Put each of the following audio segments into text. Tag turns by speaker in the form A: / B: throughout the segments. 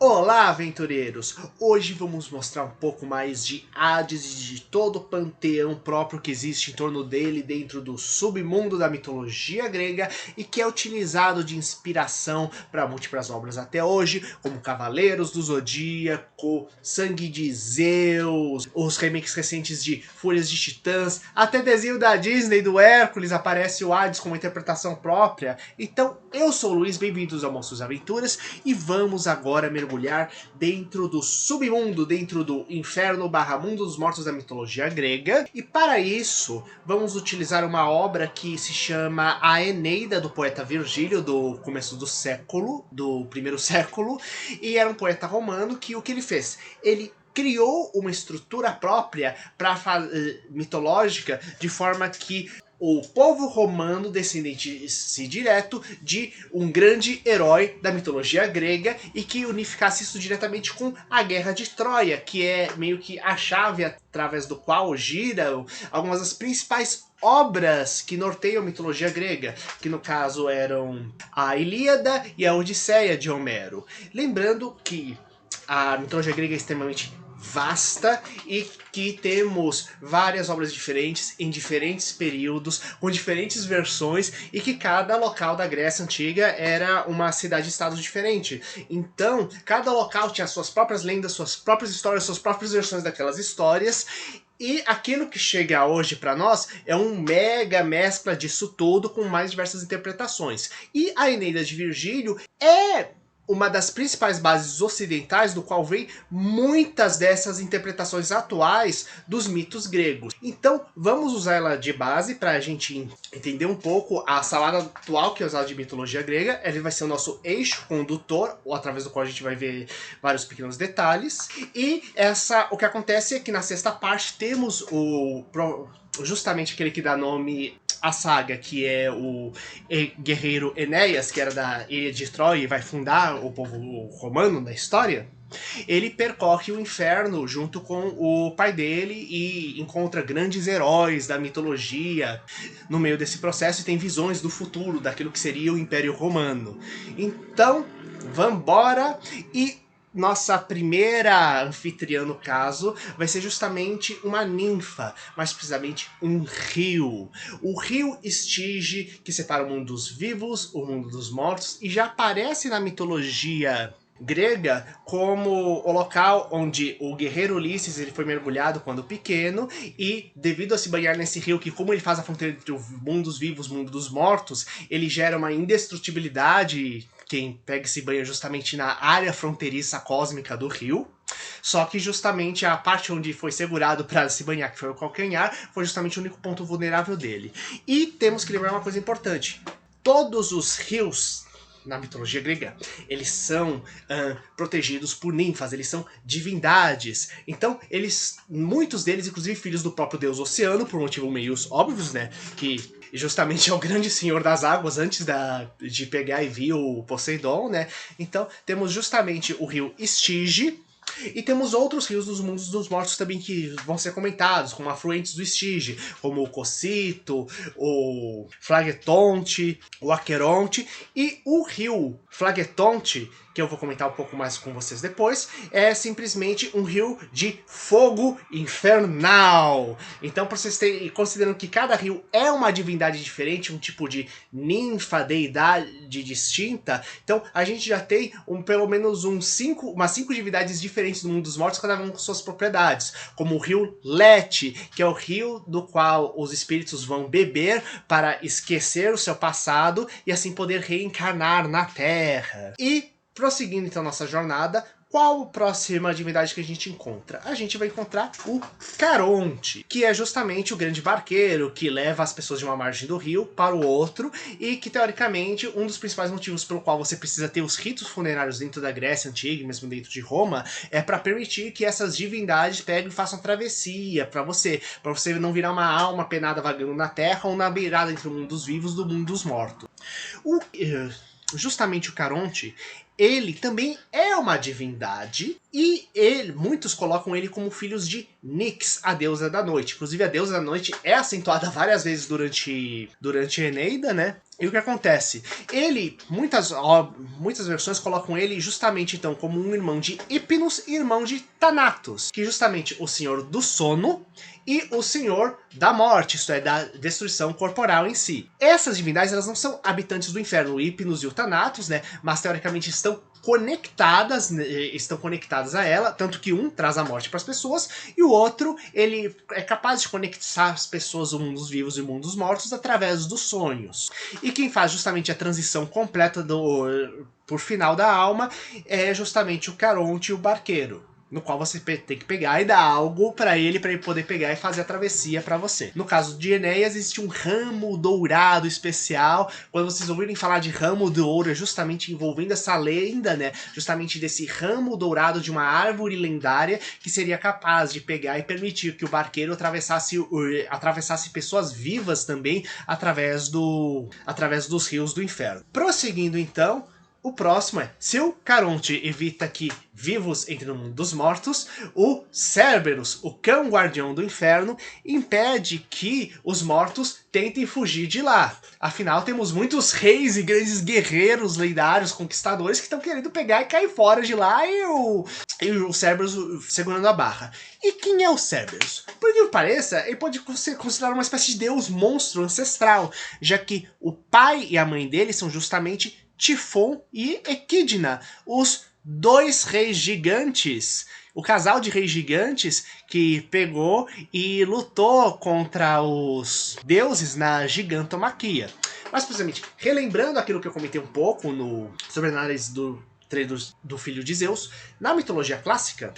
A: Olá, aventureiros! Hoje vamos mostrar um pouco mais de Hades e de todo o panteão próprio que existe em torno dele dentro do submundo da mitologia grega e que é utilizado de inspiração para múltiplas obras até hoje, como Cavaleiros do Zodíaco, Sangue de Zeus, os remakes recentes de Fúrias de Titãs, até desenho da Disney do Hércules aparece o Hades com uma interpretação própria. Então, eu sou o Luiz, bem-vindos ao Monstros Aventuras e vamos agora mergulhar dentro do submundo, dentro do inferno barra mundo dos mortos da mitologia grega. E para isso, vamos utilizar uma obra que se chama A Eneida, do poeta Virgílio, do começo do século, do primeiro século. E era um poeta romano que o que ele fez? Ele criou uma estrutura própria mitológica, de forma que o povo romano descendente-se direto de um grande herói da mitologia grega e que unificasse isso diretamente com a Guerra de Troia, que é meio que a chave através do qual giram algumas das principais obras que norteiam a mitologia grega, que no caso eram a Ilíada e a Odisseia de Homero. Lembrando que a mitologia grega é extremamente vasta e que temos várias obras diferentes em diferentes períodos, com diferentes versões, e que cada local da Grécia Antiga era uma cidade-estado diferente. Então, cada local tinha suas próprias lendas, suas próprias histórias, suas próprias versões daquelas histórias. E aquilo que chega hoje para nós é um mega mescla disso tudo com mais diversas interpretações. E a Eneida de Virgílio é uma das principais bases ocidentais do qual vem muitas dessas interpretações atuais dos mitos gregos. Então vamos usar ela de base para a gente entender um pouco a salada atual que é usada de mitologia grega. Ele vai ser o nosso eixo condutor, ou através do qual a gente vai ver vários pequenos detalhes. E o que acontece é que na sexta parte temos justamente aquele que dá nome à saga, que é o guerreiro Enéas, que era da ilha de Troia e vai fundar o povo romano na história. Ele percorre o inferno junto com o pai dele e encontra grandes heróis da mitologia no meio desse processo e tem visões do futuro, daquilo que seria o Império Romano. Então, vambora! E nossa primeira anfitriã, no caso, vai ser justamente uma ninfa, mais precisamente um rio. O rio Estige, que separa o mundo dos vivos, o mundo dos mortos, e já aparece na mitologia grega como o local onde o guerreiro Ulisses ele foi mergulhado quando pequeno, e devido a se banhar nesse rio, que como ele faz a fronteira entre o mundo dos vivos e o mundo dos mortos, ele gera uma indestrutibilidade. Quem pega esse banho justamente na área fronteiriça cósmica do rio. Só que justamente a parte onde foi segurado para se banhar, que foi o calcanhar, foi justamente o único ponto vulnerável dele. E temos que lembrar uma coisa importante. Todos os rios na mitologia grega, eles são protegidos por ninfas, eles são divindades. Então, muitos deles, inclusive filhos do próprio deus Oceano, por motivos meio óbvios, né? Que justamente é o grande senhor das águas antes de pegar e vir o Poseidon, né? Então, temos justamente o rio Estige. E temos outros rios dos mundos dos mortos também que vão ser comentados, como afluentes do Estige, como o Cocyto, o Flagetonte, o Aqueronte. E o rio Flagetonte, que eu vou comentar um pouco mais com vocês depois, é simplesmente um rio de fogo infernal. Então, para vocês terem, considerando que cada rio é uma divindade diferente, um tipo de ninfa, deidade distinta, então a gente já tem pelo menos umas 5 divindades diferentes do mundo dos mortos, cada um com suas propriedades, como o rio Lete, que é o rio do qual os espíritos vão beber para esquecer o seu passado e assim poder reencarnar na Terra. E prosseguindo então nossa jornada, qual a próxima divindade que a gente encontra? A gente vai encontrar o Caronte, que é justamente o grande barqueiro que leva as pessoas de uma margem do rio para o outro, e que teoricamente um dos principais motivos pelo qual você precisa ter os ritos funerários dentro da Grécia Antiga, mesmo dentro de Roma, é para permitir que essas divindades peguem e façam travessia para você não virar uma alma penada vagando na Terra ou na beirada entre o mundo dos vivos e o mundo dos mortos. Justamente o Caronte, ele também é uma divindade e muitos colocam ele como filhos de Nyx, a deusa da noite. Inclusive a deusa da noite é acentuada várias vezes durante a Eneida, né? E o que acontece? Ele, muitas versões colocam ele justamente então como um irmão de Hypnos e irmão de Thanatos, que é justamente o senhor do sono e o senhor da morte, isto é, da destruição corporal em si. Essas divindades, elas não são habitantes do inferno, o Hypnos e o Thanatos, né, mas teoricamente estão conectadas a ela, tanto que um traz a morte para as pessoas e o outro, ele é capaz de conectar as pessoas, o mundo dos vivos e o mundo dos mortos, através dos sonhos. E quem faz justamente a transição completa por final da alma é justamente o Caronte e o Barqueiro, no qual você tem que pegar e dar algo para ele poder pegar e fazer a travessia para você. No caso de Enéas, existe um ramo dourado especial. Quando vocês ouvirem falar de ramo de ouro, é justamente envolvendo essa lenda, né? Justamente desse ramo dourado de uma árvore lendária que seria capaz de pegar e permitir que o barqueiro atravessasse pessoas vivas também através dos rios do inferno. Prosseguindo então, o próximo é, se o Caronte evita que vivos entrem no mundo dos mortos, o Cerberus, o cão guardião do inferno, impede que os mortos tentem fugir de lá. Afinal, temos muitos reis e grandes guerreiros lendários, conquistadores, que estão querendo pegar e cair fora de lá, e o Cerberus segurando a barra. E quem é o Cerberus? Por que pareça, ele pode ser considerado uma espécie de deus monstro ancestral, já que o pai e a mãe dele são justamente Tifon e Equidna, os dois reis gigantes, o casal de reis gigantes que pegou e lutou contra os deuses na gigantomaquia. Mas, precisamente, relembrando aquilo que eu comentei um pouco sobre a análise do filho de Zeus, na mitologia clássica,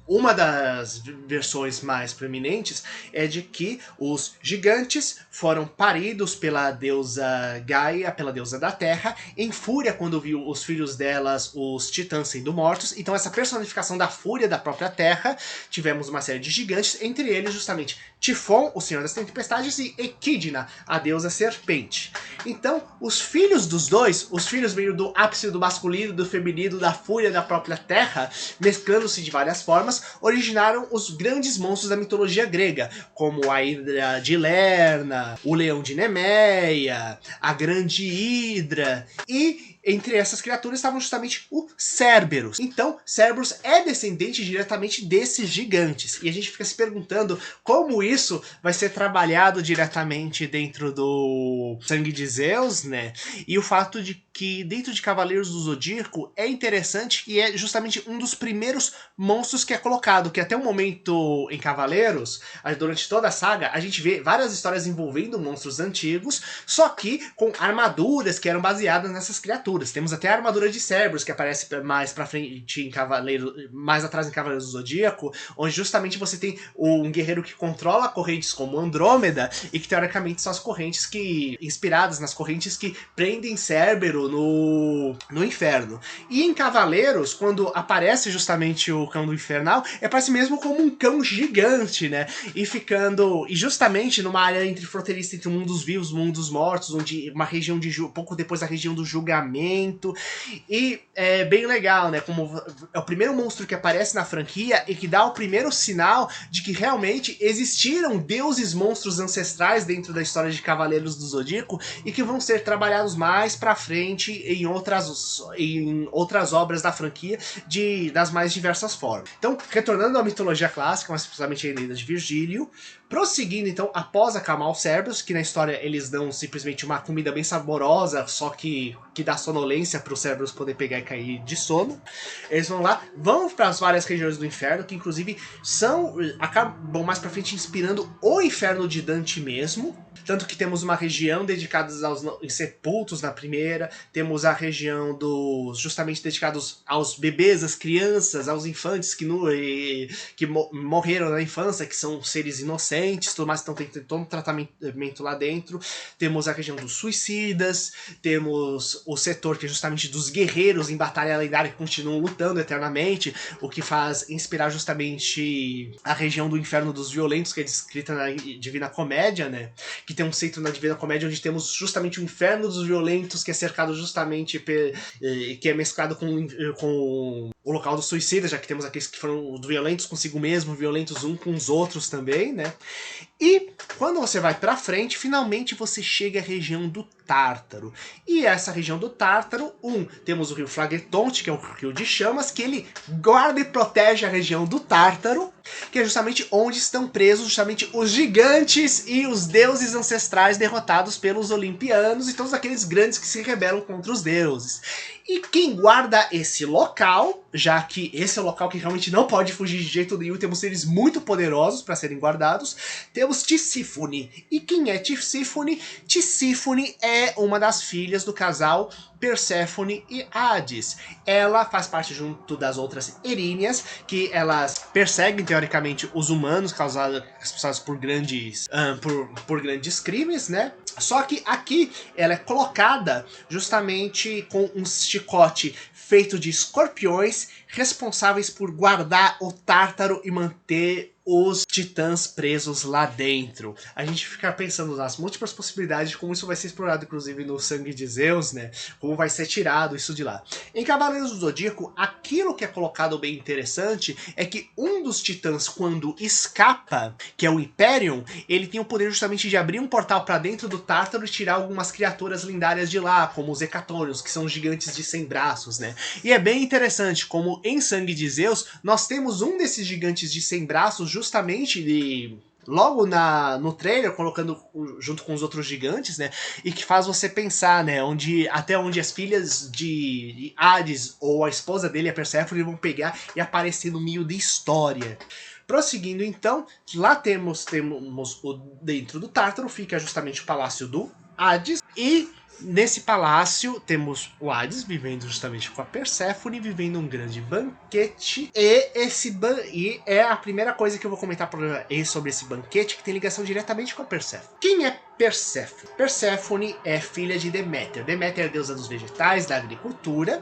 A: uma das versões mais proeminentes é de que os gigantes foram paridos pela deusa Gaia, pela deusa da terra, em fúria quando viu os filhos delas, os titãs, sendo mortos. Então essa personificação da fúria da própria terra, tivemos uma série de gigantes, entre eles justamente Tifon, o senhor das tempestades, e Equidna, a deusa serpente. Então, os filhos dos dois, os filhos meio do ápice do masculino, do feminino, da fúria da própria terra, mesclando-se de várias formas, originaram os grandes monstros da mitologia grega, como a Hidra de Lerna, o Leão de Nemeia, a Grande Hidra, e entre essas criaturas estavam justamente o Cerberus. Então, Cerberus é descendente diretamente desses gigantes. E a gente fica se perguntando como isso vai ser trabalhado diretamente dentro do sangue de Zeus, né? E o fato de que dentro de Cavaleiros do Zodíaco é interessante que é justamente um dos primeiros monstros que é colocado, que até o momento em Cavaleiros, durante toda a saga, a gente vê várias histórias envolvendo monstros antigos, só que com armaduras que eram baseadas nessas criaturas. Temos até a armadura de Cerberus, que aparece mais pra frente em Cavaleiros, mais atrás em Cavaleiros do Zodíaco, onde justamente você tem um guerreiro que controla correntes como Andrômeda, e que teoricamente são as correntes inspiradas nas correntes que prendem Cerberus no inferno. E em Cavaleiros, quando aparece justamente o cão do infernal, aparece mesmo como um cão gigante, né? E justamente numa área fronteiriça entre o mundo dos vivos e o mundo dos mortos, onde uma região pouco depois da região do julgamento. E é bem legal, né? Como é o primeiro monstro que aparece na franquia e que dá o primeiro sinal de que realmente existiram deuses monstros ancestrais dentro da história de Cavaleiros do Zodíaco e que vão ser trabalhados mais pra frente em outras obras da franquia das mais diversas formas. Então, retornando à mitologia clássica, mais precisamente a Eneida de Virgílio, prosseguindo então, após acalmar os Cerberus, que na história eles dão simplesmente uma comida bem saborosa, só que dá sonolência para os Cerberus poder pegar e cair de sono. Eles vão para as várias regiões do inferno, que inclusive acabam mais pra frente inspirando o inferno de Dante mesmo. Tanto que temos uma região dedicada aos insepultos na primeira, temos a região justamente dedicados aos bebês, às crianças, aos infantes que morreram na infância, que são seres inocentes, tudo mais, então tem todo um tratamento lá dentro. Temos a região dos suicidas, temos o setor que é justamente dos guerreiros em batalha lendária que continuam lutando eternamente, o que faz inspirar justamente a região do inferno dos violentos, que é descrita na Divina Comédia, né? Que tem um centro na Divina Comédia onde temos justamente o inferno dos violentos, que é cercado justamente que é mesclado com o local do suicida, já que temos aqueles que foram violentos consigo mesmo, violentos uns com os outros também, né? E quando você vai pra frente, finalmente você chega à região do Tártaro. E essa região do Tártaro, temos o rio Phlegethonte, que é o rio de chamas, que ele guarda e protege a região do Tártaro, que é justamente onde estão presos justamente os gigantes e os deuses ancestrais derrotados pelos olimpianos e todos aqueles grandes que se rebelam contra os deuses. E quem guarda esse local, já que esse é o local que realmente não pode fugir de jeito nenhum, temos seres muito poderosos para serem guardados, temos Tisífone. E quem é Tisífone? Tisífone é uma das filhas do casal Perséfone e Hades. Ela faz parte junto das outras Eríneas, que elas perseguem teoricamente os humanos causados por grandes crimes, né? Só que aqui ela é colocada justamente com um chicote feito de escorpiões, responsáveis por guardar o Tártaro e manter os titãs presos lá dentro. A gente fica pensando nas múltiplas possibilidades de como isso vai ser explorado, inclusive no Sangue de Zeus, né? Como vai ser tirado isso de lá. Em Cavaleiros do Zodíaco, aquilo que é colocado bem interessante é que um dos titãs, quando escapa, que é o Hyperion, ele tem o poder justamente de abrir um portal para dentro do Tártaro e tirar algumas criaturas lendárias de lá, como os Hecatônios, que são gigantes de 100 braços, né? E é bem interessante como em Sangue de Zeus nós temos um desses gigantes de 100 braços justamente logo no trailer, colocando junto com os outros gigantes, né? E que faz você pensar, né? Até onde as filhas de Hades ou a esposa dele, a Perséfone, vão pegar e aparecer no meio da história. Prosseguindo então, lá temos dentro do Tártaro, fica justamente o Palácio do Hades, e nesse palácio temos o Hades vivendo justamente com a Perséfone, vivendo um grande banquete, e é a primeira coisa que eu vou comentar sobre esse banquete, que tem ligação diretamente com a Perséfone. Quem é Perséfone? Perséfone é filha de Deméter. Deméter é a deusa dos vegetais, da agricultura,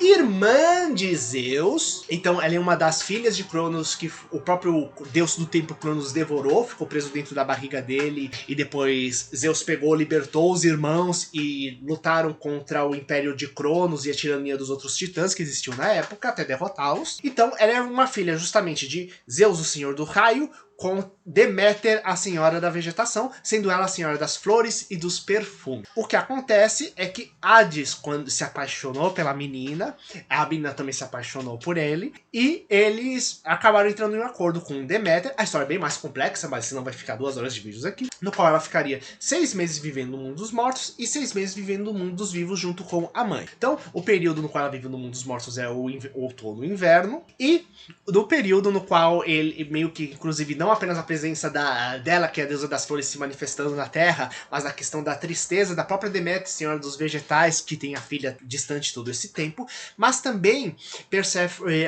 A: irmã de Zeus. Então ela é uma das filhas de Cronos que o próprio deus do tempo Cronos devorou, ficou preso dentro da barriga dele, e depois Zeus pegou, libertou os irmãos e lutaram contra o império de Cronos e a tirania dos outros titãs que existiam na época, até derrotá-los. Então ela é uma filha justamente de Zeus, o senhor do raio, com Deméter, a senhora da vegetação, sendo ela a senhora das flores e dos perfumes. O que acontece é que Hades, quando se apaixonou pela menina, a menina também se apaixonou por ele, e eles acabaram entrando em um acordo com Deméter. A história é bem mais complexa, mas senão vai ficar 2 horas de vídeos aqui, no qual ela ficaria 6 meses vivendo no mundo dos mortos e 6 meses vivendo no mundo dos vivos junto com a mãe. Então, o período no qual ela vive no mundo dos mortos é o outono e o inverno, e do período no qual ele meio que, inclusive, não apenas a presença dela, que é a deusa das flores, se manifestando na terra, mas a questão da tristeza da própria Deméter, senhora dos vegetais, que tem a filha distante todo esse tempo, mas também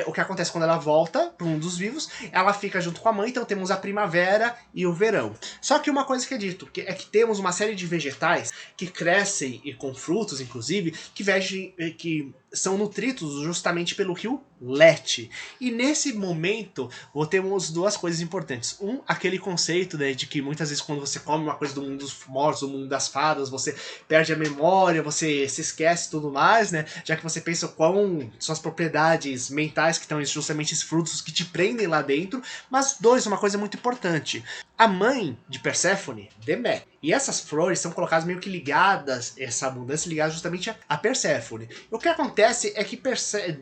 A: o que acontece quando ela volta para o mundo dos vivos, ela fica junto com a mãe, então temos a primavera e o verão. Só que uma coisa que é dito, é que temos uma série de vegetais que crescem, e com frutos inclusive, que são nutridos justamente pelo rio Lete. E nesse momento temos 2 coisas importantes. Aquele conceito, né, de que muitas vezes quando você come uma coisa do mundo dos mortos, do mundo das fadas, você perde a memória, você se esquece e tudo mais, né? Já que você pensa quão são as propriedades mentais que estão justamente esses frutos que te prendem lá dentro. Mas 2, uma coisa muito importante. A mãe de Perséfone, Deméter. E essas flores são colocadas meio que ligadas, essa abundância ligada justamente a Perséfone. E o que acontece é que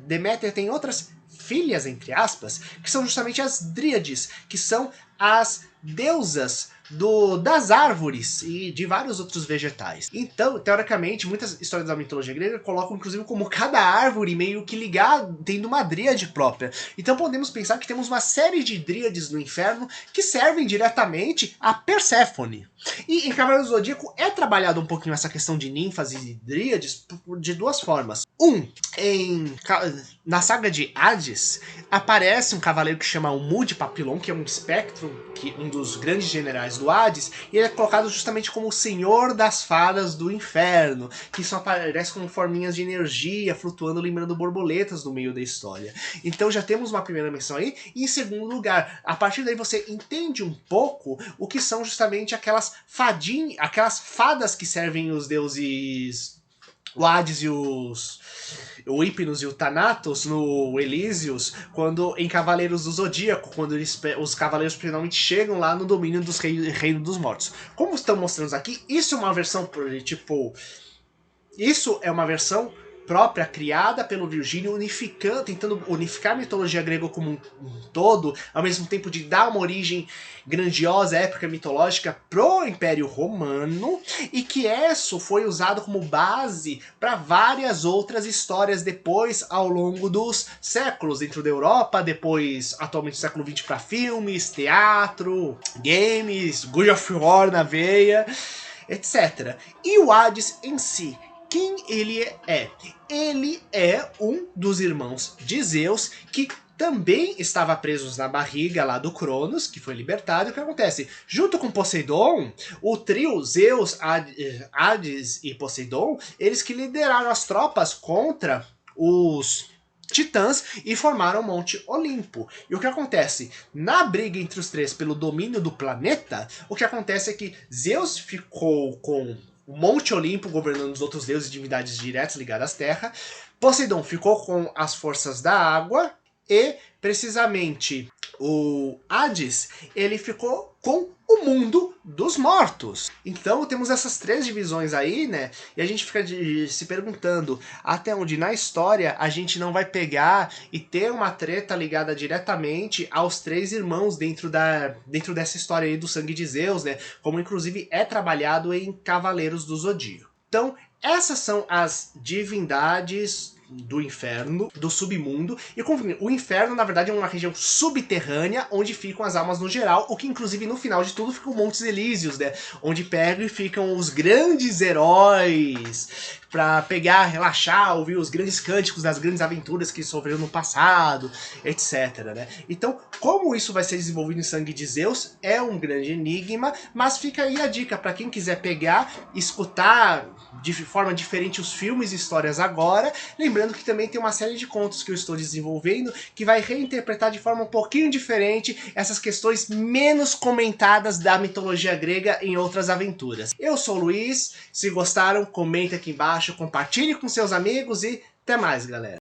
A: Deméter tem outras filhas, entre aspas, que são justamente as Dríades, que são as deusas das árvores e de vários outros vegetais. Então, teoricamente, muitas histórias da mitologia grega colocam, inclusive, como cada árvore meio que ligada, tendo uma dríade própria. Então podemos pensar que temos uma série de dríades no inferno que servem diretamente a Perséfone. E em Cavaleiros do Zodíaco é trabalhado um pouquinho essa questão de ninfas e dríades de 2 formas. Na saga de Hades, aparece um cavaleiro que chama Umud Papilon, que é um espectro, um dos grandes generais do Hades, e ele é colocado justamente como o senhor das fadas do inferno, que só aparece como forminhas de energia, flutuando, lembrando borboletas no meio da história. Então já temos uma primeira menção aí, e em segundo lugar, a partir daí você entende um pouco o que são justamente aquelas fadas que servem os deuses o Hades e o Hypnos e o Thanatos no Elísios, quando em Cavaleiros do Zodíaco, quando os Cavaleiros finalmente chegam lá no domínio dos Reino dos Mortos. Como estão mostrando aqui, isso é uma versão, tipo... Isso é uma versão própria, criada pelo Virgínio, tentando unificar a mitologia grega como um todo, ao mesmo tempo de dar uma origem grandiosa, épica, mitológica pro Império Romano, e que isso foi usado como base para várias outras histórias depois, ao longo dos séculos, dentro da Europa, depois, atualmente, no século XX, para filmes, teatro, games, God of War na veia, etc. E o Hades em si, quem ele é? Ele é um dos irmãos de Zeus que também estava preso na barriga lá do Cronos, que foi libertado. E o que acontece? Junto com Poseidon, o trio Zeus, Hades e Poseidon, eles que lideraram as tropas contra os titãs e formaram o Monte Olimpo. E o que acontece? Na briga entre os três pelo domínio do planeta, o que acontece é que Zeus ficou com o Monte Olimpo governando os outros deuses e divindades diretas ligadas à Terra. Poseidon ficou com as forças da água e, precisamente, o Hades, ele ficou com o mundo dos mortos. Então temos essas três divisões aí, né? E a gente fica se perguntando até onde na história a gente não vai pegar e ter uma treta ligada diretamente aos três irmãos dentro dessa história aí do sangue de Zeus, né? Como inclusive é trabalhado em Cavaleiros do Zodíaco. Então essas são as divindades do inferno, do submundo, e o inferno na verdade é uma região subterrânea onde ficam as almas no geral, o que inclusive no final de tudo ficam Montes Elíseos, né, onde pegam e ficam os grandes heróis pra pegar, relaxar, ouvir os grandes cânticos das grandes aventuras que sofreram no passado, etc, né. Então, como isso vai ser desenvolvido em Sangue de Zeus é um grande enigma, mas fica aí a dica para quem quiser pegar, escutar de forma diferente os filmes e histórias agora, lembrando que também tem uma série de contos que eu estou desenvolvendo que vai reinterpretar de forma um pouquinho diferente essas questões menos comentadas da mitologia grega em outras aventuras. Eu sou o Luiz, se gostaram, comenta aqui embaixo, compartilhe com seus amigos e até mais, galera!